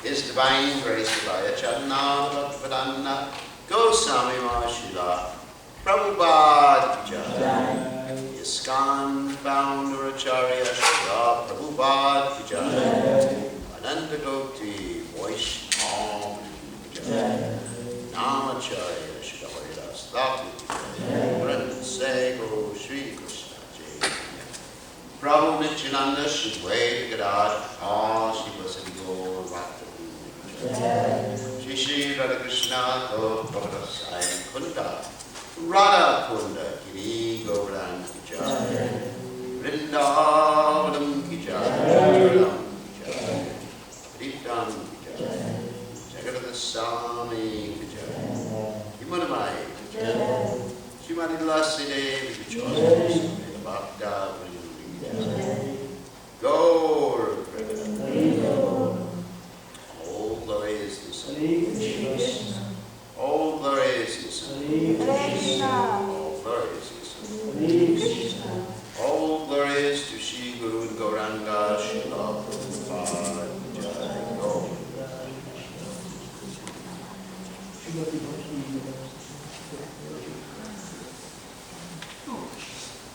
His Divine Grace Vaya Channa Bhaktivedanta Goswami Mahashila Prabhupada Ki Jai. ISKCON founder Acharya Srila Prabhupada Ki Jai. Ananta Gopti Vaishnava Ki Jai. Namacharya Srila Haridas Thaki Ki Jai. Prince Go Sri Krishna Jai. Prabhu Nitya Nityananda Shri Gadad Shri Vasadi Gaur Bhakta Shri Shri Radha Krishna Bhagavatam Sai Kunda Radha Kunda Giri Govardhan Ki Jai Vrindavanam Ki Jai Hritam Ki Jai Jagadata Swami Ki Jai Himanamai Ki Jai Shrimati Lasine Ki Jai Bhakta Gaur all glory is to Son. All glory is to Son. All glory is to Son. All glory is to Shri Guru Gauranga Srila Prabhupada Jai Gaur.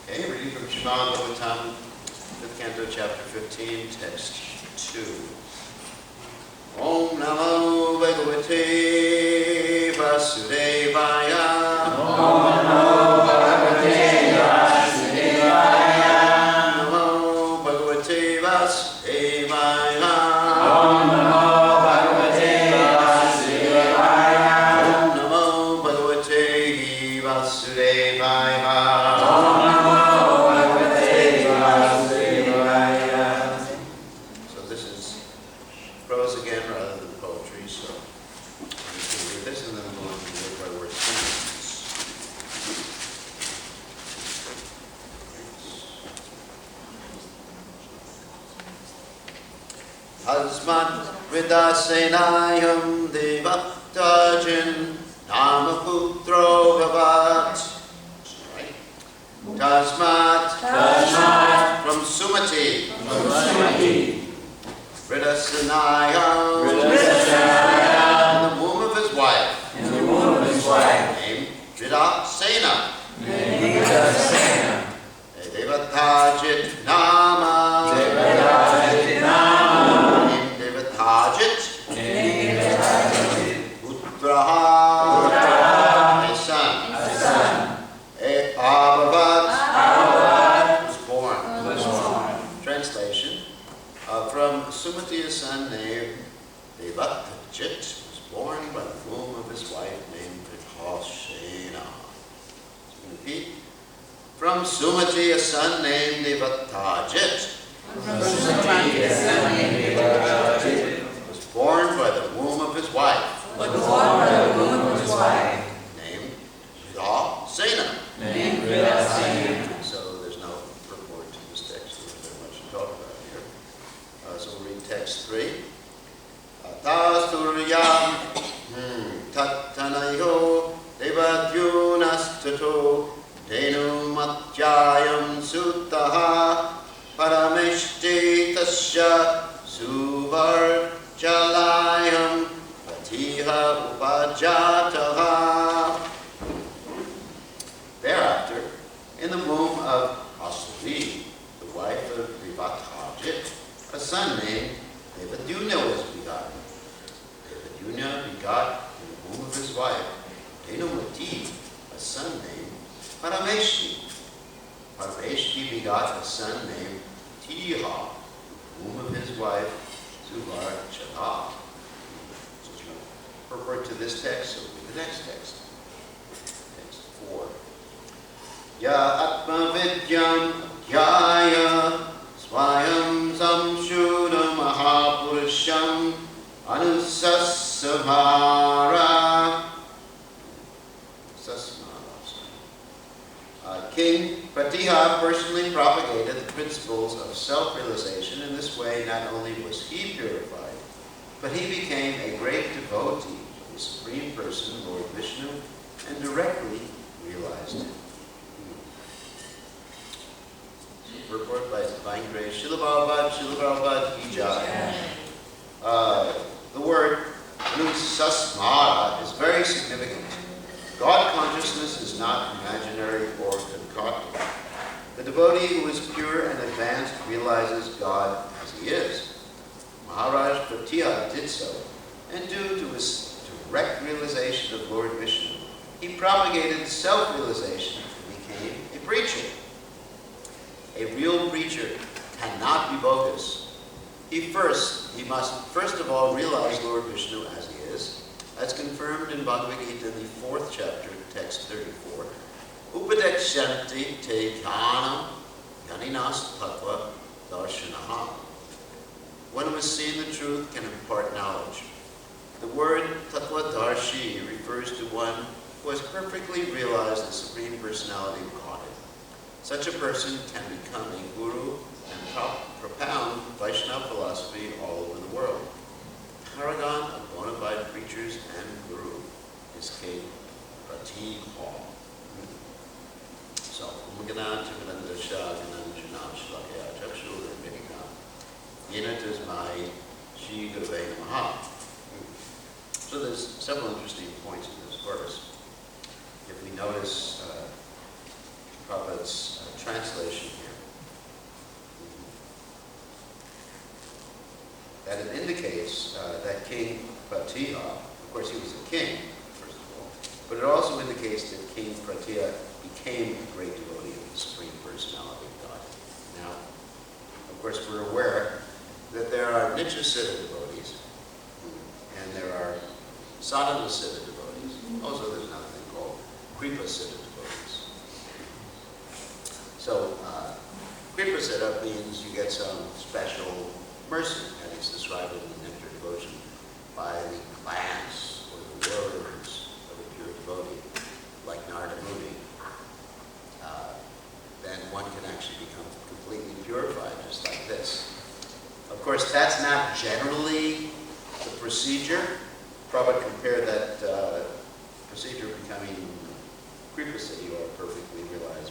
Okay, reading from Srimad Bhagavatam, 5th Canto, Chapter 15, Text 2. Om Namo Bhagavate Vasudevaya. Om Namo Bhagavate Vasudevaya. Namo Bhagavate Vasudevaya. Om Namo Bhagavate Vasudevaya. Om Namo Bhagavate Vasudevaya. Asmat Vidasenayam Devaktajin Namaputro Bhavat. Tasmat from Sumati Vidasenayam in the womb of his wife named Vidasena. Devatajit Nama Putraha, a son. Abhavat was born. Translation from Sumati, a son named Devatajit was born by the womb of his wife named Vidasena. Repeat. From Sumati, a son named Devatajit was born by the womb of his wife. Named Vidasena. So there's no purport to this text. There's very much to talk about here. So we'll read text 3. Atasturyam tattanayo devadyunastato denu matyayam sutaha parameshti tasya suvar chalayam patiha upajataha. Thereafter, in the womb of Asuri, the wife of Devatajit, a son named Devadyuna was begotten. Devadyuna begot in the womb of his wife Denumati, a son named Parameshti. Parameshti begot a son named Tiha, the womb of his wife Suvar Chala. So there's no purport to this text, so read the next text. Text 4. Ya Atma Vidyam Gyaya Swayam Samshuddha Mahapurusham Anusassamara. King Pratiha personally propagated the principles of self-realization. In this way, not only was he purified, but he became a great devotee of the Supreme Person, Lord Vishnu, and directly realized him. Report by Divine Grace, Srila Prabhupada Ki Jai. The word Anusasmara is very significant. God consciousness is not imaginary or concocted. The devotee who is pure and advanced realizes God as he is. Maharaj Pratiha did so, and due to his direct realization of Lord Vishnu, he propagated self-realization and became a preacher. A real preacher cannot be bogus. He must first of all realize Lord Vishnu as he is, as confirmed in Bhagavad Gita in the 4th chapter, text 34. Upadekshanti te jnanam yaninas tattva darshanaha. One who has seen the truth can impart knowledge. The word tattva-darshi refers to one who has perfectly realized the Supreme Personality of Godhead. Such a person can become a guru and propound Vaishnava philosophy all over the world. Paragon of bona fide preachers and guru is King Pratik Hall. So, Umagana Chimananda Shah Gananjanam Shlakaya Chakshur Minika Yenatas Mai Shri Gurve Namaha. So there's several interesting points in this verse. If we notice Prabhupada's translation here, that it indicates that King Pratiha, of course he was a king, first of all, but it also indicates that King Pratiha became a great devotee of the Supreme Personality of God. Now, of course we're aware that there are Nityasiddha devotees, and there are Sadhana-siddha devotees. Also there's another thing called Kripa-siddha devotees. So, Kripa-siddha means you get some special mercy, and it's described in the Nectar Devotion by the glance or the words of a pure devotee, like Narada Muni. Then one can actually become completely purified, just like this. Of course, that's not generally the procedure. Prabhupada compared that procedure of becoming Kripa-siddhi, or perfectly realized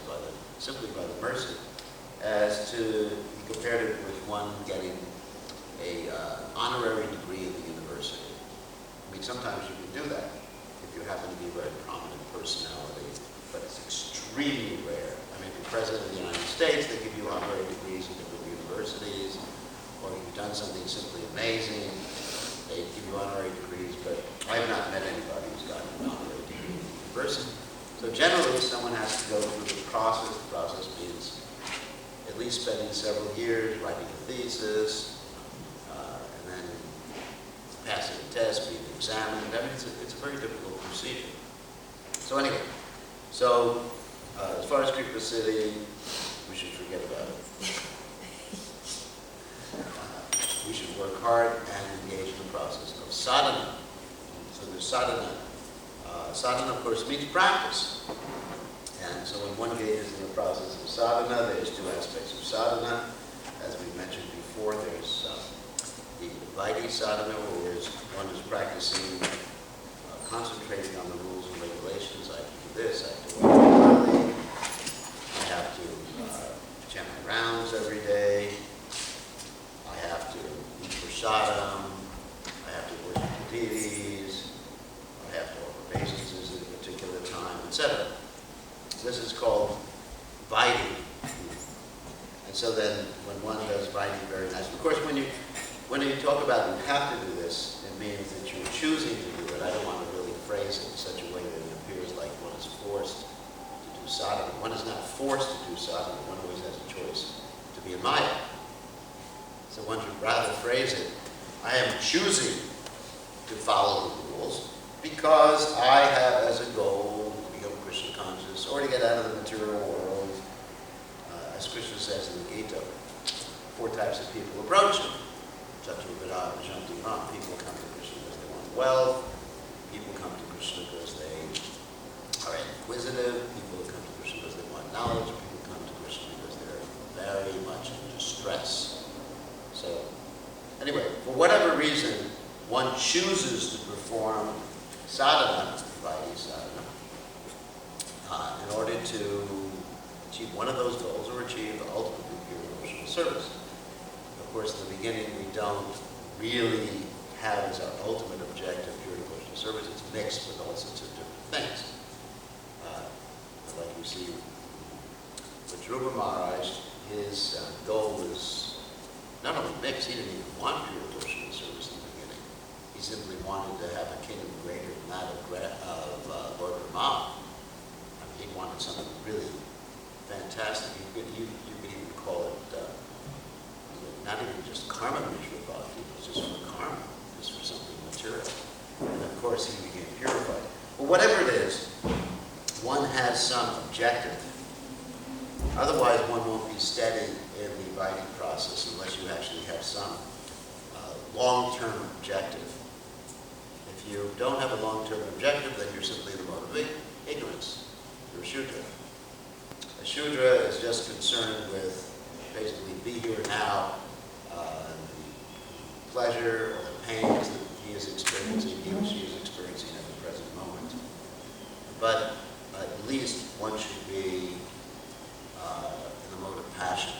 simply by the mercy, as to, he compared it with one getting a honorary degree at the university. I mean, sometimes you can do that if you happen to be a very prominent personality, but it's extremely rare. I mean, if you're president of the United States, they give you honorary degrees in different universities, or if you've done something simply amazing, they give you honorary degrees, but I have not met anybody who's gotten an honorary degree in the university. So generally, someone has to go through the process. The process means at least spending several years writing a thesis, and then passing a test, being examined. I mean, it's a very difficult procedure. So anyway, as far as Kripa-siddhi, we should forget about it. We should work hard and engage in the process of sadhana. So there's sadhana. Sadhana, of course, means practice. And so when one engages in the process of sadhana, there's two aspects of sadhana. As we mentioned before, there's the Vaidhi sadhana, where one is practicing, concentrating on the rules and regulations. I have to do this, I have to wake up early, I have to chant my rounds every day, I have to eat prasadam, I have to worship the deities, I have to offer obeisances at a particular time, etc. This is called Vaidhi. And so then when one does Vaidhi very nice, of course when you talk about you have to do this, it means that you're choosing to do it. I don't want to really phrase it in such a way that it appears like one is forced to do sadhana. One is not forced to do sadhana. One always has a choice to be in Maya. So one should rather phrase it, I am choosing to follow the rules because I have as a goal to become Krishna conscious or to get out of the material world. As Krishna says in the Gita, 4 types of people approach him. People come to Krishna because they want wealth. People come to Krishna because they are inquisitive. People come to Krishna because they want knowledge. People come to Krishna because they're very much in distress. So, anyway, for whatever reason, one chooses to perform sadhana, Vaidhi sadhana, in order to achieve one of those goals or achieve ultimately pure devotional service. Of course, in the beginning, we don't really have as our ultimate objective pure devotional service. It's mixed with all sorts of different things. Like you see with Dhruva Maharaj, his goal was not only mixed, he didn't even want pure devotional service in the beginning. He simply wanted to have a kingdom greater than that of Lord Brahma. I mean, he wanted something really fantastic. You could even call it not even just karma mishra bhakti, but just for karma, just for something material. And of course he became purified. But whatever it is, one has some objective. Otherwise one won't be steady in the abiding process unless you actually have some long-term objective. If you don't have a long-term objective, then you're simply in the mode of ignorance. You're a Shudra. A Shudra is just concerned with basically be here now, the pleasure or the pains that he is experiencing, he or she is experiencing at the present moment. But at least one should be in the mode of passion,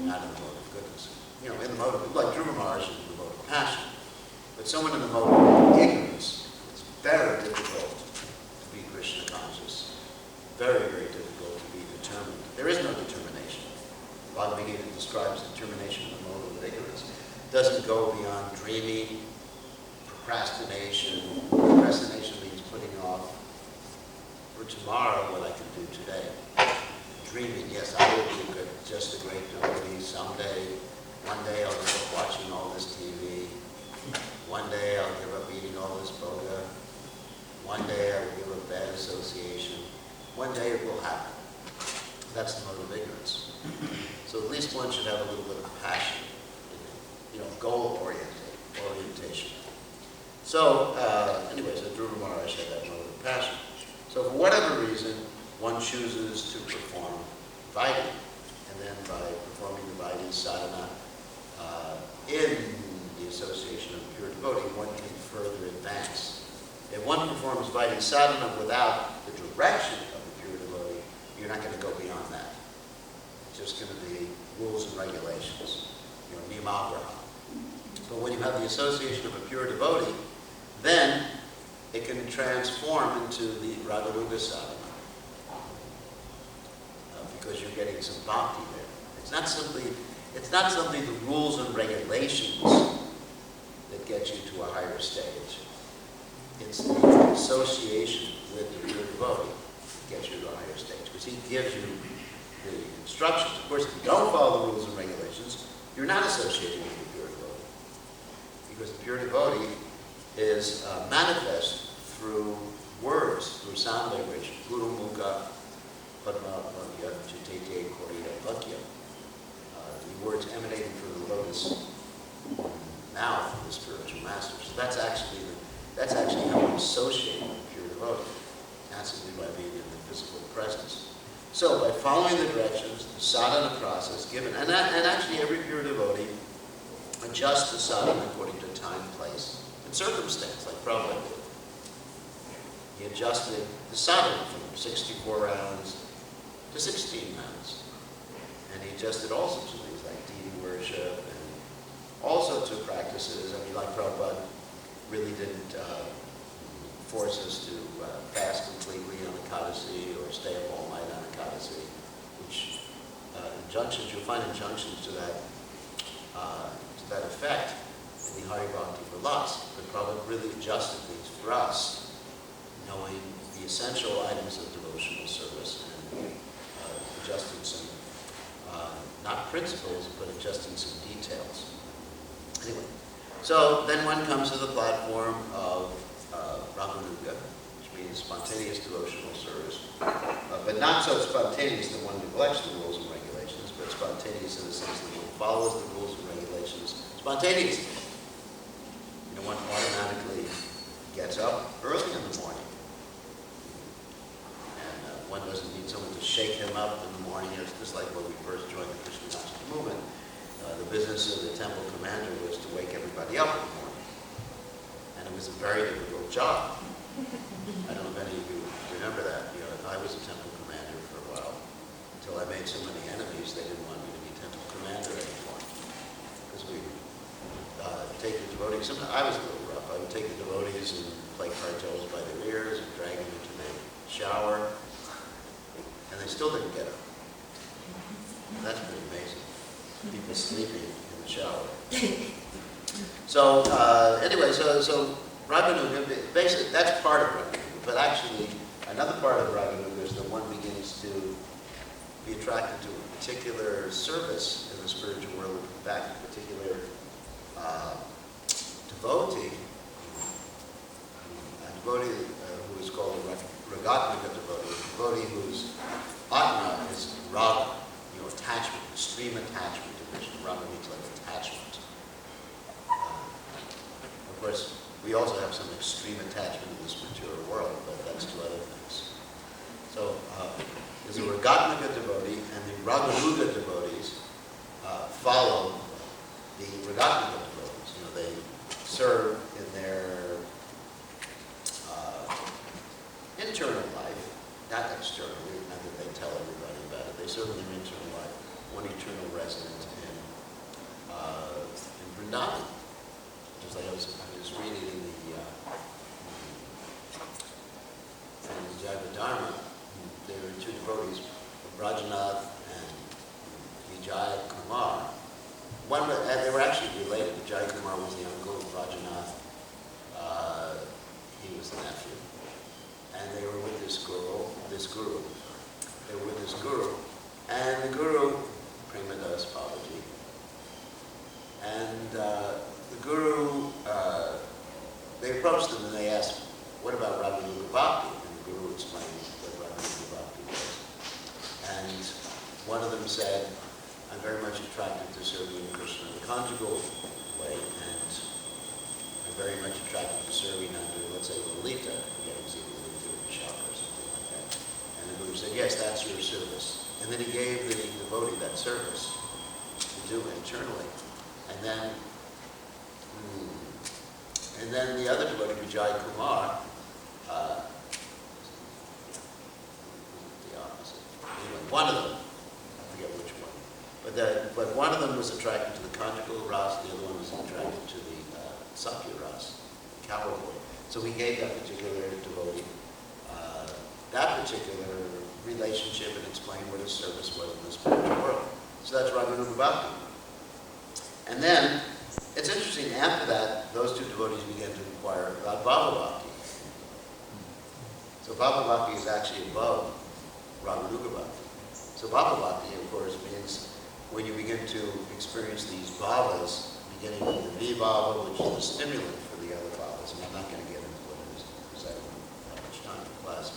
not in the mode of goodness. You know, in the mode of, like Dhruva Maharaj is in the mode of passion. But someone in the mode of ignorance, it's very difficult to be Krishna conscious. Very, very difficult to be determined. There is no determination. Bhagavad Gita describes determination in the mode of ignorance. It doesn't go beyond dreaming, procrastination. Procrastination means putting off for tomorrow what I can do today. Dreaming, yes, I will be just a great devotee someday. One day I'll give up watching all this TV. One day I'll give up eating all this boga. One day I will give up bad association. One day it will happen. That's the mode of ignorance. So at least one should have a little bit of passion, you know, goal orientation. So anyway, so Dhruva Maharaj had that mode of passion. So for whatever reason, one chooses to perform Vaidhi, and then by performing the Vaidhi sadhana in the association of pure devotee, one can further advance. If one performs Vaidhi sadhana without the direction of the pure devotee, you're not going to go beyond that. It's just going to be rules and regulations, you know, niyamagraha. But when you have the association of a pure devotee, then it can transform into the Raganuga sadhana. Because you're getting some bhakti there. It's not simply the rules and regulations that get you to a higher stage. It's the association with the pure devotee that gets you to a higher stage. Because he gives you the instructions. Of course, if you don't follow the rules and regulations, you're not associating with the pure devotee. Because the pure devotee is manifest through words, through sound vibration. Guru Mukha Padma Chitete Korita Bhakya. The words emanating from the lotus mouth of the spiritual master. So that's actually how we associate with the pure devotee. Not simply by being in the physical presence. So by following the directions, the sadhana process given, and actually every pure devotee adjusts the sadhana according to time, place, and circumstance, like Prabhupada did. He adjusted the sadhana from 64 rounds to 16 rounds. And he adjusted all sorts of things like deity worship and all sorts of practices. I mean, like Prabhupada really didn't force us to fast completely on Ekadasi or stay up all night on Ekadasi, which injunctions, you'll find injunctions to that effect in the Hari Bhakti Vilas. But Prabhupada really adjusted things for us, knowing the essential items of devotional service and adjusting some, not principles, but adjusting some details. Anyway, so then one comes to the platform of Raganuga, which means spontaneous devotional service, but not so spontaneous that one neglects the rules and regulations, but spontaneous in the sense that one follows the rules and regulations spontaneously. You know, one automatically gets up early in the morning. One doesn't need someone to shake him up in the morning. It's just like when we first joined the Krishna Das movement. The business of the temple commander was to wake everybody up in the morning. And it was a very difficult job. I don't know if any of you remember that. You know, I was a temple commander for a while, until I made so many enemies, they didn't want me to be temple commander anymore. Because we take the devotees, sometimes I was a little rough. I would take the devotees and play cartels by their ears and drag them into the shower. And they still didn't get up. That's pretty amazing. People sleeping in the shower. So anyway, so Raganuga, basically that's part of Raganuga. But actually, another part of Raganuga is that one begins to be attracted to a particular service in the spiritual world, in fact, a particular devotee, who is called a Ragatmika devotee, a devotee whose atma is raga, attachment, extreme attachment to Krishna. Raga means like attachment. Of course, we also have some extreme attachment in this material world, but that's to other things. So there's a Ragatmika devotee, and the Raganuga devotees follow the Ragatmika devotees. They serve in their internal life, not externally, not that they tell everybody about it. They serve in their internal life, one eternal resident in Vrindavan. Just like I was reading in the Jaiva Dharma, there were two devotees, Rajanath and Vijay Kumar. They were actually related. Vijay Kumar was the uncle of Rajanath. He was the nephew. And they were with this guru. They were with this guru. And the guru, Premadas Babaji. And the guru, they approached them and they asked, what about Raganuga Bhakti? And the guru explained what Raganuga Bhakti was. And one of them said, I'm very much attracted to serving Krishna in the conjugal way, and I'm very much attracted to serving under, let's say, Lalita, forgetting Lalita or Vishaka or something like that. And the guru said, yes, that's your service. And then he gave the devotee that service to do internally. And then the other devotee, Vijay Kumar, the opposite. Anyway, one of them, I forget which one, but one of them was attracted to the conjugal ras, the other one was attracted to the Sakya ras, the cowboy. So he gave that particular devotee that particular relationship and explained what his service was in the spiritual world. So that's Raganuga Bhakti. And then, it's interesting, after that, those two devotees began to inquire about Bhava Bhakti. So Bhava Bhakti is actually above Raganuga Bhakti. So Bhava Bhakti, of course, means when you begin to experience these bhavas, beginning with the V-bhava, which is the stimulant for the other bhavas, and I'm not going to get into what it is because I don't have much time in class.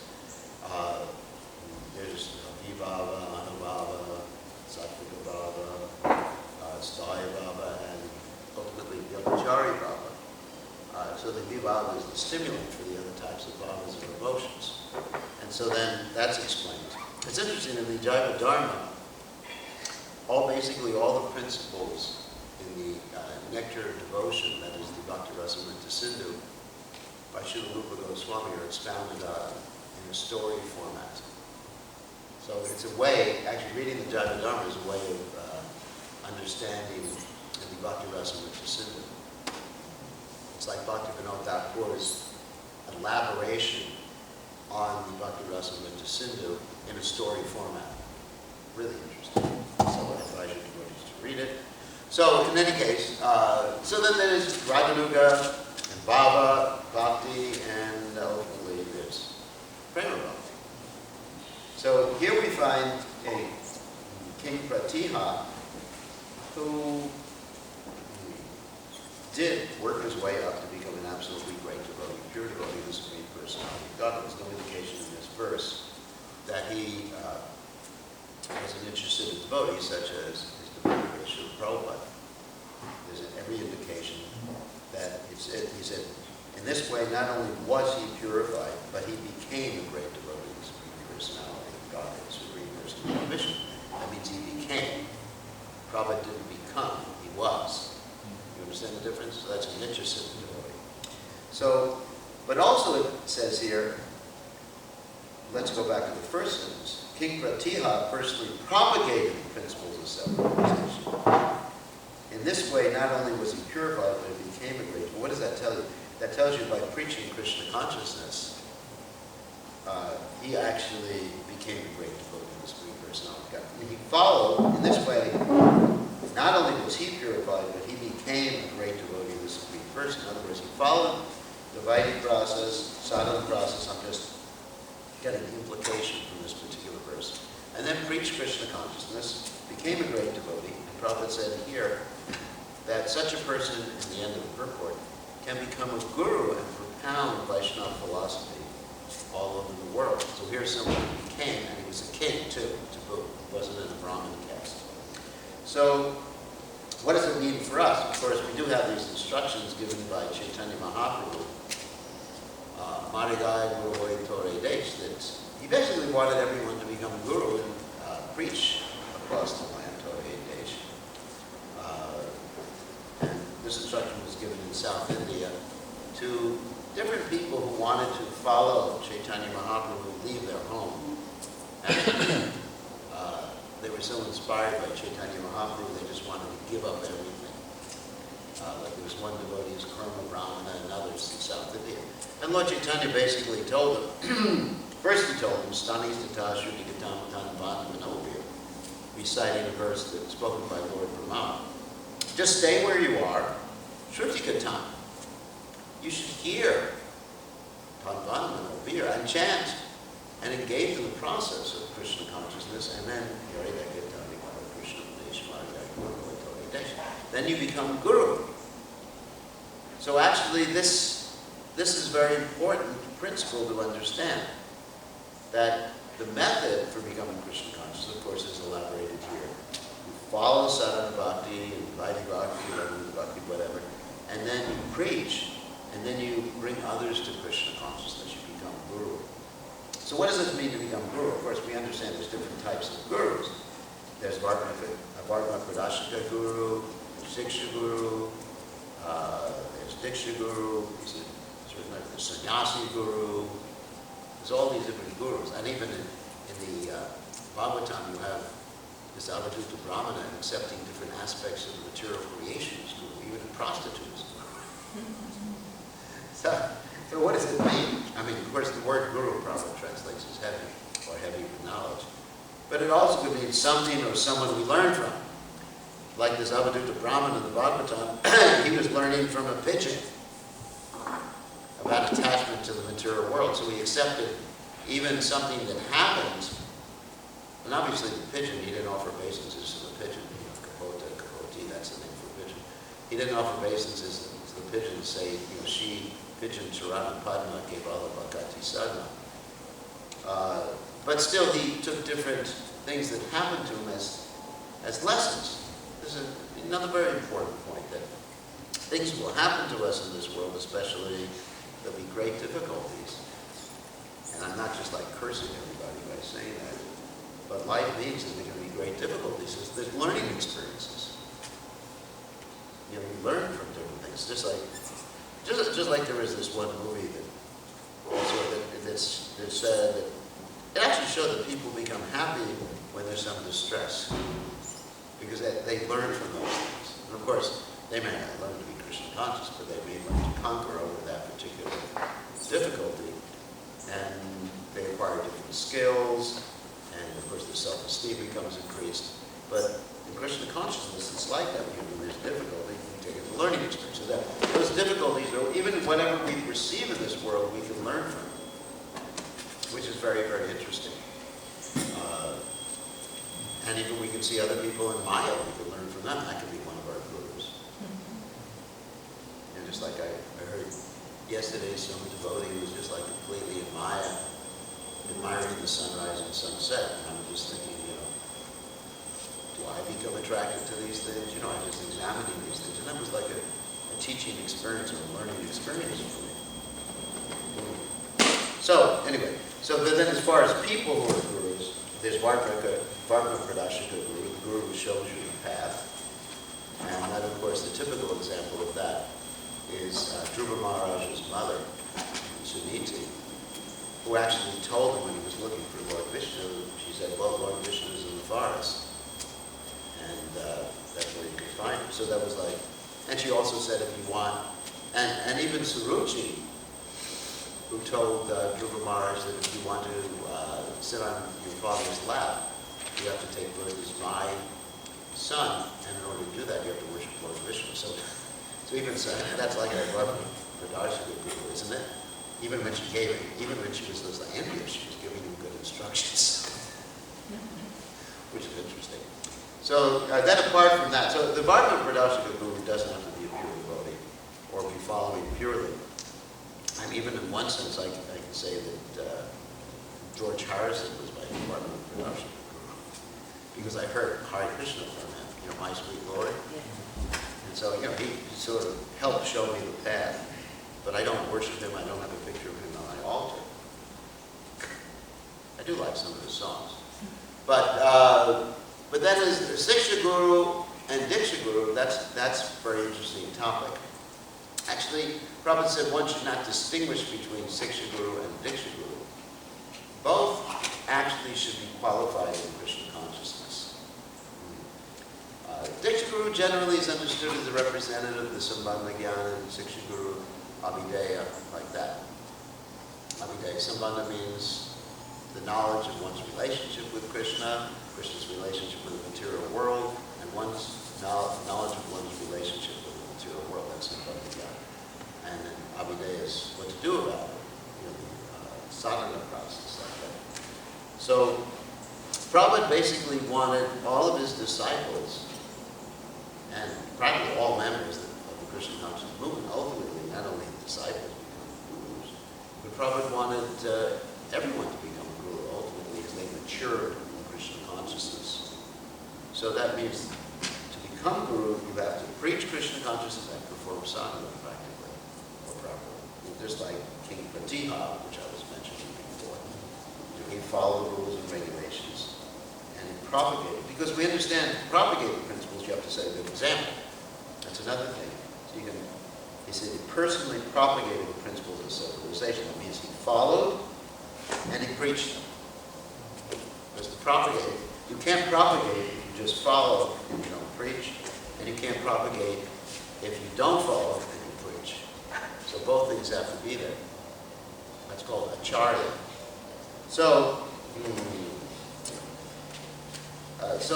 There's V-bhava, Anubhava, Sattvika bhava, Sthaya bhava, and ultimately Vyabhachari bhava. So the V-bhava is the stimulant for the other types of bhavas or emotions. And so then that's explained. It's interesting, in the Jaiva Dharma, basically all the principles in the nectar of devotion, that is the Bhakti Rasamrita Sindhu, by Srila Rupa Goswami, are expounded in a story format. So it's a way, actually reading the Jaiva Dharma is a way of understanding the Bhakti Rasamrita Sindhu. It's like Bhakti Vinod Thakur's elaboration on the Bhakti Rasamrita Sindhu in a story format. Really interesting. So I advise you to read it. So in any case, so then there's Raganuga and Bhava, Bhakti, and ultimately there's Prema Bhakti. So here we find a King Pratiha who did work his way up to become an absolutely great devotee, pure devotee of the Supreme Personality of God. There's no indication in this verse that he was an interested devotee, such as his devotee with Srila Prabhupada. There's every indication that he said, in this way, not only was he purified, but he became a great devotee of the Supreme Personality of God, the Supreme Personality of Mission. That means he became. Prabhupada didn't become, he was. You understand the difference? So that's an interested devotee. So, but also it says here, let's go back to the first sentence. King Pratiha personally propagated the principles of self-realization. In this way, not only was he purified, but he became a great. What does that tell you? That tells you by preaching Krishna consciousness, he actually became a great devotee of the Supreme Personality of God. And he followed, in this way, not only was he purified, but he became a great devotee of the Supreme Person. In other words, he followed the Vedic process, sadhana process. I'm just getting the implication from this particular verse. and then preached Krishna consciousness, became a great devotee. The Prabhupada said here that such a person, in the end of the purport, can become a guru and propound Vaishnava philosophy all over the world. So here's someone who became, and he was a king too, to boot. He wasn't in a Brahmin caste. So what does it mean for us? Of course, we do have these instructions given by Chaitanya Mahaprabhu, Marigai Guru Hoy Tore Desh, that he basically wanted everyone to become guru and preach across the land, Tore Desh. And this instruction was given in South India to different people who wanted to follow Chaitanya Mahaprabhu, leave their home. And they were so inspired by Chaitanya Mahaprabhu, they just wanted to give up everything. Like there was one devotee, his Karma Brahmana, and others in South India. And Lord Chaitanya basically told them, first he told them, Stani Stata Shruti Gatam Tan Bhattam Manobir, reciting a verse that's spoken by Lord Brahma. Just stay where you are, Shruti Gatam. You should hear Tan Bhattam Manobir and chant and engage in the process of Krishna consciousness, and then then you become guru. So actually this is very important principle to understand, that the method for becoming Krishna conscious, of course, is elaborated here. You follow sadhana bhakti, and Vaidhi bhakti, whatever, and then you preach, and then you bring others to Krishna consciousness, you become guru. So what does this mean to become guru? Of course, we understand there's different types of gurus. There's Varma Pradashika Guru, Diksha Guru, there's Diksha Guru, there's Sannyasi Guru, there's all these different gurus. And even in the Bhagavatam, you have this Avadhuta Brahmana accepting different aspects of the material creations, even prostitutes. So what does it mean? I mean, of course, the word guru probably translates as heavy, or heavy with knowledge. But it also could mean something or someone we learn from. Like this Avadhuta Brahman in the Bhagavatam, he was learning from a pigeon about attachment to the material world. So he accepted even something that happens, and obviously the pigeon, he didn't offer obeisances to the pigeon. Kapoti, that's the name for a pigeon. He didn't offer obeisances to the pigeon, say, she, pigeon Charana Padma, gave all Bhakati Sadhana. But still, he took different things that happened to him as lessons. This is another very important point, that things will happen to us in this world, especially there'll be great difficulties. And I'm not just like cursing everybody by saying that, but life means that there are going to be great difficulties. There's learning experiences. We learn from different things. Just like there is this one movie that said that it actually showed that people become happy when there's some distress, because they learn from those things. And of course, they may not learn to be Krishna conscious, but they may learn to conquer over that particular difficulty, and they acquire different skills, and of course their self-esteem becomes increased. But in Krishna consciousness, it's like that. When there's difficulty, we take it as a learning experience. So that those difficulties, or even whatever we perceive in this world, we can learn from, which is very, very interesting. And even we can see other people in Maya, we can learn from them. That could be one of our gurus. And just like I heard yesterday, some devotee was just like completely in Maya, admiring the sunrise and sunset. And I'm just thinking, do I become attracted to these things? I just examining these things. And that was like a teaching experience or a learning experience for me. So, anyway, but then as far as people who are gurus, there's Varma Pradashika Guru, the guru who shows you the path. And that, of course, the typical example of that is Dhruva Maharaj's mother, Suniti, who actually told him when he was looking for Lord Vishnu, she said, well, Lord Vishnu is in the forest. And that's where you can find him. So that was like, and she also said if you want, and even Suruchi, who told Dhruva Maharaj that if you want to sit on your father's lap, you have to take birth as my son, and in order to do that, you have to worship Lord Vishnu. So even so, that's like a Pradashika Guru, isn't it? Even when she was envious, she was giving him good instructions. which is interesting. So then apart from that, so the Bhagavatam Pradashika Guru doesn't have to be a pure devotee or be following purely. And even in one sense, I can say that George Harrison was my Bhagavatam Pradashika Guru, because I heard Hare Krishna from him, My Sweet Lord. And so, he sort of helped show me the path, but I don't worship him, I don't have a picture of him on my altar. I do like some of his songs. But that is Siksha Guru and Diksha Guru, that's a very interesting topic. Actually, Prabhupada said one should not distinguish between Siksha Guru and Diksha Guru. Both actually should be qualified in Krishna consciousness. Diksha Guru generally is understood as a representative of the Sambandha Jnana, and Siksha Guru, Abhideya, like that. Abhideya, Sambandha means the knowledge of one's relationship with Krishna, Krishna's relationship with the material world, and one's knowledge of one's relationship with the material world. That's Sambandha Jnana. And then Abhideya is what to do about it, the sadhana process like that. So Prabhupada basically wanted all of his disciples, and practically all members of the Krishna consciousness movement, ultimately not only the disciples become gurus, but Prabhupada wanted everyone to become a guru ultimately as they matured in Krishna consciousness. So that means to become guru, you have to preach Krishna consciousness and perform sadhana practically or properly. Just like King Pratihar, which I was mentioning before. He followed rules and regulations and he propagated. Because we understand propagating principles, you have to set a good example. That's another thing. So he said he personally propagated the principles of civilization. That means he followed and he preached them. Because to propagate, you can't propagate if you just follow and you don't preach, and you can't propagate if you don't follow and you preach. So both things have to be there. That's called acharya. So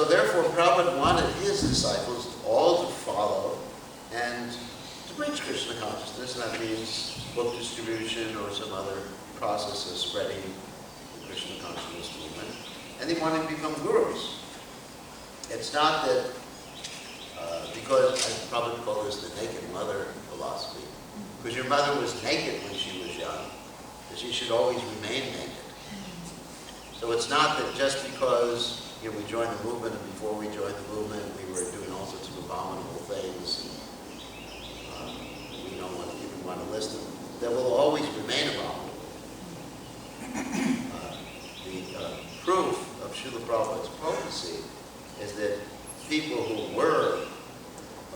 therefore, Prabhupada wanted his disciples all to follow and to preach Krishna consciousness, and that means book distribution or some other process of spreading the Krishna consciousness movement. And they wanted to become gurus. It's not that, because I probably call this the naked mother philosophy, because your mother was naked when she was young, that she should always remain naked. So it's not that just because we joined the movement, and before we joined the movement, we were doing all sorts of abominable things, and we don't even want to list them, that will always remain abominable. The proof of Srila Prabhupada's potency is that people who were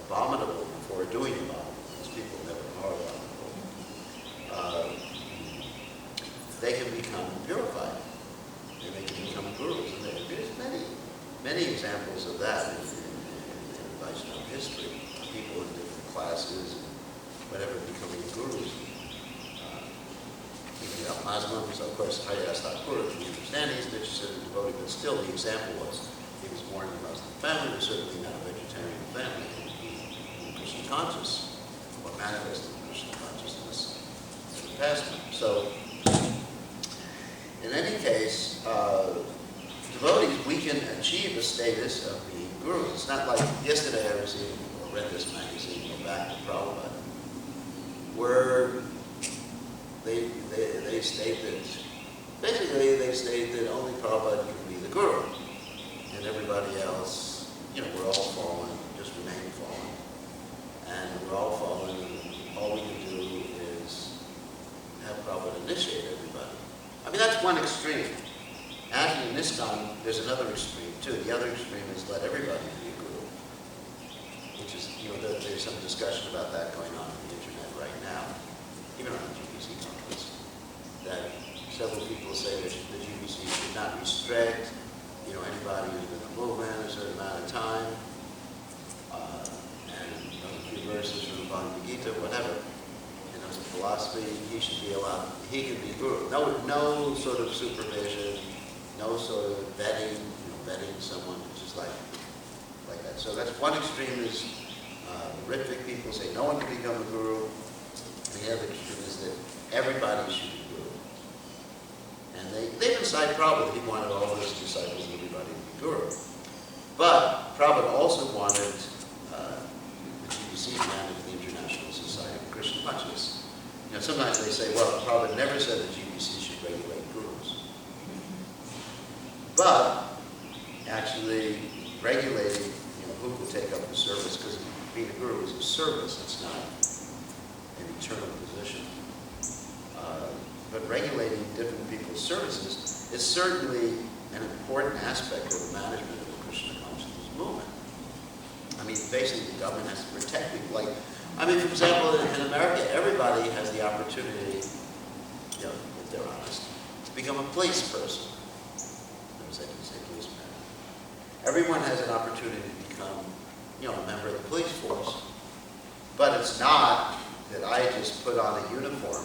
abominable before doing abominable, these people never are abominable, they can become purified. And they can become gurus. And there's many examples of that in Vaishnava history. People in different classes and whatever becoming gurus. Muslims, of course, Hayas Thakur, we understand he's a devotee, but still the example was he was born in a Muslim family, but certainly not a vegetarian family. He was Krishna conscious, or manifested Krishna consciousness in the past. So, in any case, devotees, we can achieve a status of being gurus. It's not like yesterday I received or read this magazine, Back to Prabhupada, where they state that, basically they state that only Prabhupada can be the guru, and everybody else, we're all fallen, just remain fallen, and we're all fallen, and all we can do is have Prabhupada initiate everybody. I mean, that's one extreme. And in this time, there's another extreme too. The other extreme is let everybody be a guru, which is, there's some discussion about that going on the internet right now, even on the GBC conference, that several people say that the GBC should not restrict, anybody who's been in the movement a certain amount of time, and a few verses from the Bhagavad Gita, whatever. As a philosophy, he should be allowed, he can be guru. No sort of supervision, no sort of vetting, vetting someone, just like that. So that's one extreme is Ritvik people say no one can become a guru. And the other extreme is that everybody should be guru. And they even cite Prabhupada, he wanted all of his disciples to be guru. But Prabhupada also wanted the GBC to manage the International Society of Krishna Consciousness. Sometimes they say, well, Prabhupada never said the GBC should regulate gurus. But actually regulating, who could take up the service, because being a guru is a service, it's not an eternal position. But regulating different people's services is certainly an important aspect of the management of the Krishna consciousness movement. I mean, basically the government has to protect people. For example, in America, everybody has the opportunity, if they're honest, to become a police person. Say policeman. Everyone has an opportunity to become, a member of the police force. But it's not that I just put on a uniform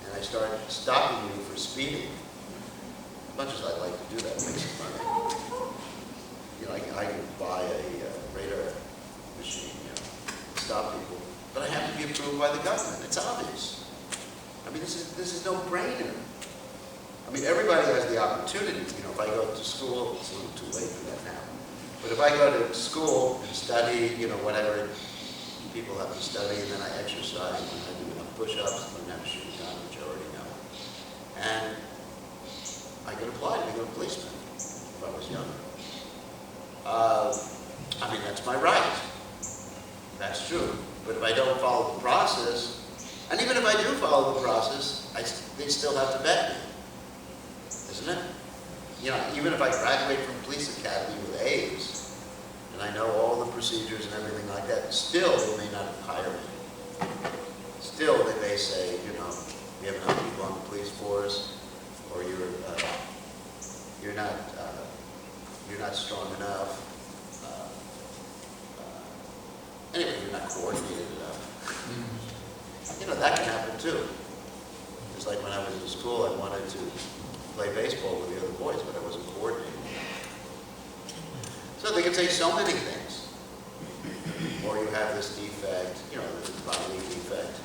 and I start stopping you for speeding. As much as I'd like to do that, it makes some money. I could buy a radar machine, stop people, but I have to be approved by the government. It's obvious. This is no brainer. Everybody has the opportunity. If I go to school, it's a little too late for that now. But if I go to school and study, whatever people have to study, and then I exercise, and I do enough push-ups, learn how to shoot a gun, which I already know, and I could apply to become a policeman if I was younger. That's my right. That's true. But if I don't follow the process, and even if I do follow the process, they still have to vet me. Isn't it? Even if I graduate from police academy with A's, and I know all the procedures and everything like that, still they may not hire me. Still they may say, we have enough people on the police force, or you're not strong enough. Anyway, you're not coordinated enough. That can happen too. Just like when I was in school, I wanted to play baseball with the other boys, but I wasn't coordinated. So they can say so many things. Or you have this defect, this bodily defect,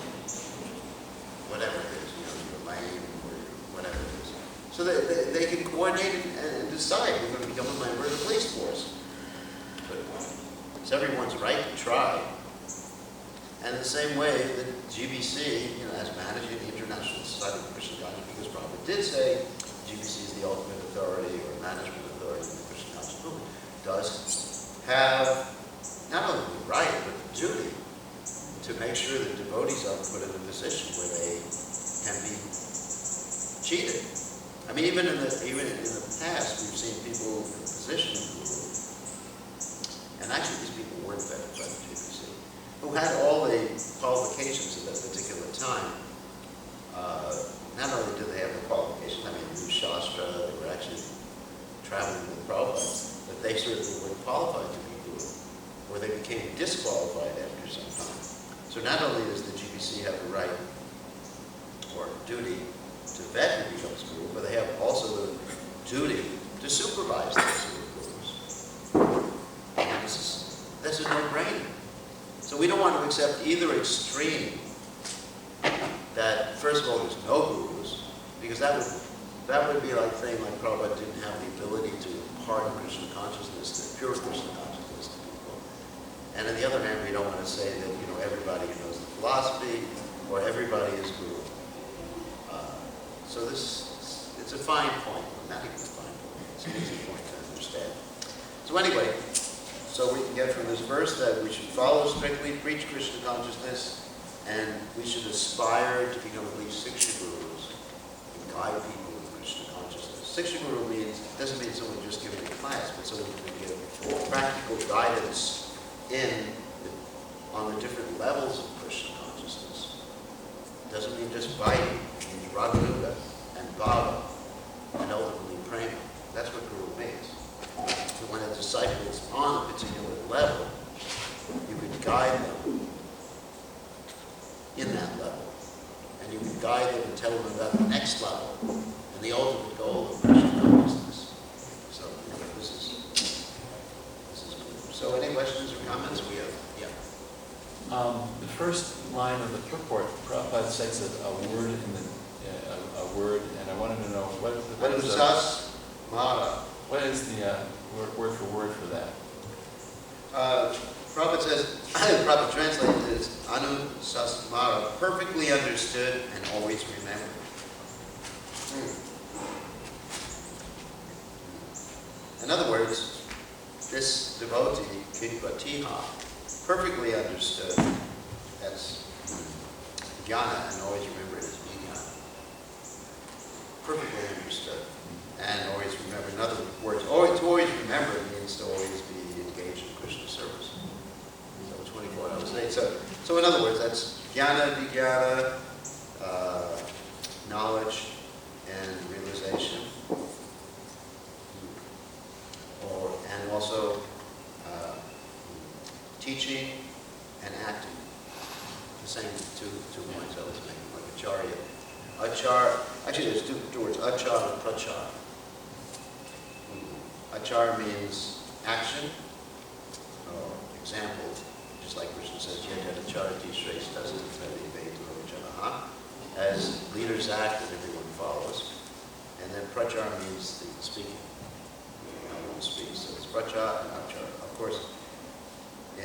whatever it is, you're lame, or whatever it is. So they can coordinate and decide you're going to become a member of the police force. But it's everyone's right to try. And in the same way, the GBC, as managing the International Society of Krishna Consciousness, because Prabhupada did say GBC is the ultimate authority or management authority in the Krishna conscious movement, does have not only the right, but the duty to make sure that devotees aren't put in a position where they can be cheated. Even in the past, we've seen people in a position of guru, and actually these people weren't vetted by the GBC, who had all the qualifications at that particular time. Not only did they have the qualifications, knew Shastra, they were actually traveling with Prabhupada, but they certainly weren't qualified to be guru, or they became disqualified after some time. So not only does the GBC have the right or duty to vet who becomes guru, but they have also the duty to supervise those who are gurus. And this is a no-brainer. So we don't want to accept either extreme, that first of all there's no gurus, because that would be like saying like Prabhupada didn't have the ability to impart Krishna consciousness, the pure Krishna consciousness to people. And on the other hand, we don't want to say that everybody knows the philosophy or everybody is guru. So it's a fine point, not even a fine point, it's an easy point to understand. So anyway, so we can get from this verse that we should follow strictly, preach Krishna consciousness, and we should aspire to become at least Siksha gurus and guide people in Krishna consciousness. Siksha guru doesn't mean someone just giving a class, but someone who can give practical guidance on the different levels of Krishna consciousness. Doesn't mean just fighting. It means Raganuga and Bhava and ultimately Prema. That's what guru means. So when a disciple is on a particular level, you can guide them in that level. And you can guide them and tell them about the next level and the ultimate goal of Krishna consciousness. So this is guru. So any questions or comments we have? Yeah. The first line of the purport, Prabhupada cites a word in a word, and I wanted to know what is the word for word for that. Prabhupada says, Prabhupada translated it as Anusasmara, perfectly understood and always remembered. In other words, this devotee, Kipatiha, perfectly understood, that's jnana, and always remembered as vijnana. Perfectly understood and always remembered. In other words, to always remember means to always be engaged in Krishna service. So 24 hours a day. So in other words, that's jnana, vijnana, knowledge and realization. And also teaching and acting. The same two points I was making, like acharya. Actually there's two words, achar and prachar. Achar means action, or example, just like Krishna says, yet acharati shrestha. As leaders act and everyone follows. And then prachar means the speaking. Everyone speaks. So it's prachar and achar. Of course, I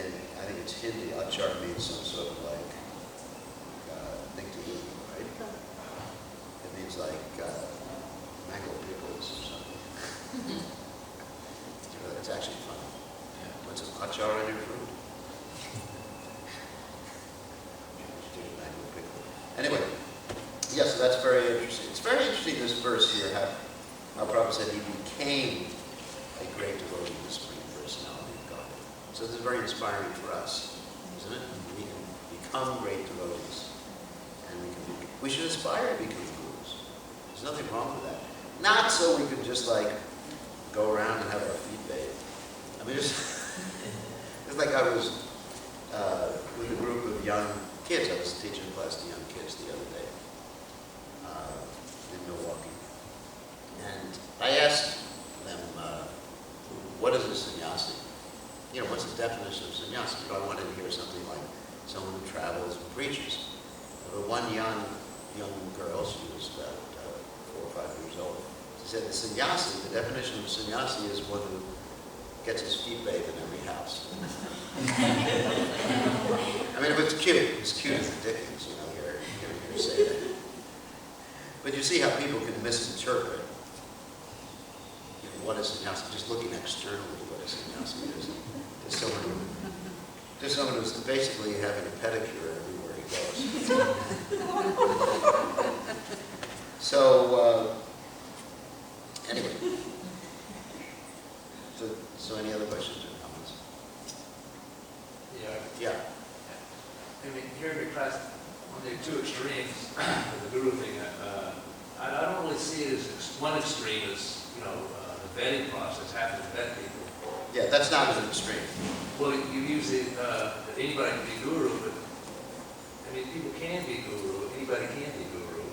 think it's Hindi, achar means some sort of like thing to eat, right? It means like mango pickles or something. It's actually fun. Put some achar on your food. Mango pickle. Anyway, yeah, so that's very interesting. It's very interesting, this verse here, how Prabhupada said he became a great devotee of the Supreme Personality of God. So this is very inspiring for us, isn't it? We can become great devotees. And we should aspire to become gurus. There's nothing wrong with that. Not so we can just like go around and have our feet bathed. I mean, it's like I was with a group of young kids. I was teaching a class to young kids the other day in Milwaukee. And I asked them, what is a sannyasi? You know, what's the definition of sannyasi? I wanted to hear something like someone who travels and preaches. But one young girl, she was about 4 or 5 years old, she said the sannyasi, the definition of sannyasi is one who gets his feet bathed in every house. I mean, it's cute. It's cute as the Dickens, you know, hear her say that. But you see how people can misinterpret what is sannyasi, just looking externally what a sannyasi is. There's someone who's basically having a pedicure everywhere he goes. So, anyway. So any other questions or comments? Yeah. I mean, here in the class, on the two extremes of the guru thing, I don't really see it as one extreme as, the vetting process, having to vet people. Yeah, that's not an extreme. Well, you use it, anybody can be guru, but, I mean, people can be guru, anybody can be guru.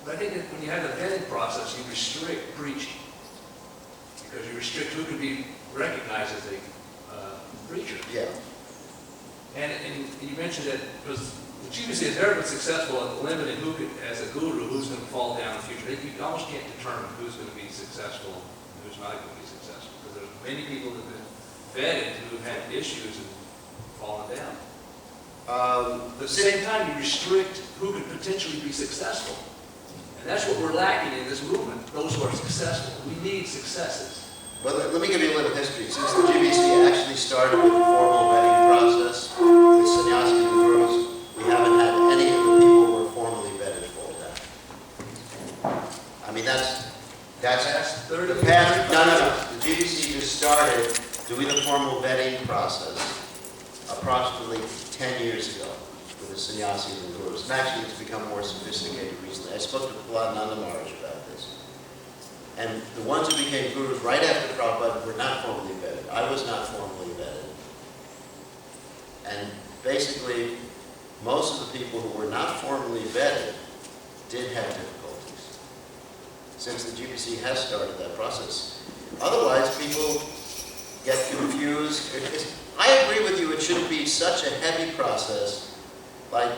But I think that when you have the vetting process, you restrict preaching. Because you restrict who can be recognized as a preacher. Yeah. And you mentioned that because the GBC has never been successful at limiting who could, as a guru, who's going to fall down in the future. You almost can't determine who's going to be successful and who's not going to be successful. Because there's many people that have been vetted who have had issues and fallen down. But at the same time, you restrict who could potentially be successful. And that's what we're lacking in this movement, those who are successful. We need successes. Well, let me give you a little history. Since the GBC actually started with the formal vetting process with sannyasis and gurus, we haven't had any of the people who were formally vetted fall down. I mean, that's the past. No. The GBC just started doing the formal vetting process approximately 10 years ago with the sannyasis and gurus. And actually, it's become more sophisticated recently. I spoke to Nanda Maharaj about this. And the ones who became gurus right after Prabhupada were not formally vetted. I was not formally vetted. And basically, most of the people who were not formally vetted did have difficulties, since the GBC has started that process. Otherwise, people get confused. I agree with you, it shouldn't be such a heavy process. Like,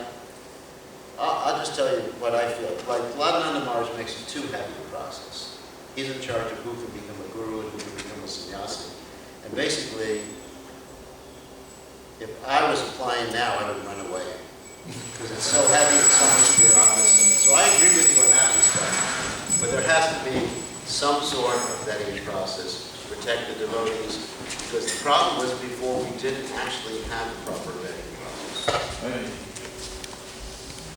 I'll just tell you what I feel. Like, Nanda Maharaj makes it too heavy a process. He's in charge of who can become a guru and who can become a a sannyasi. And basically, if I was applying now, I would run away. Because it's so heavy, it's so much bureaucracy. So I agree with you in that respect. But there has to be some sort of vetting process to protect the devotees. Because the problem was before we didn't actually have the proper vetting process. Right.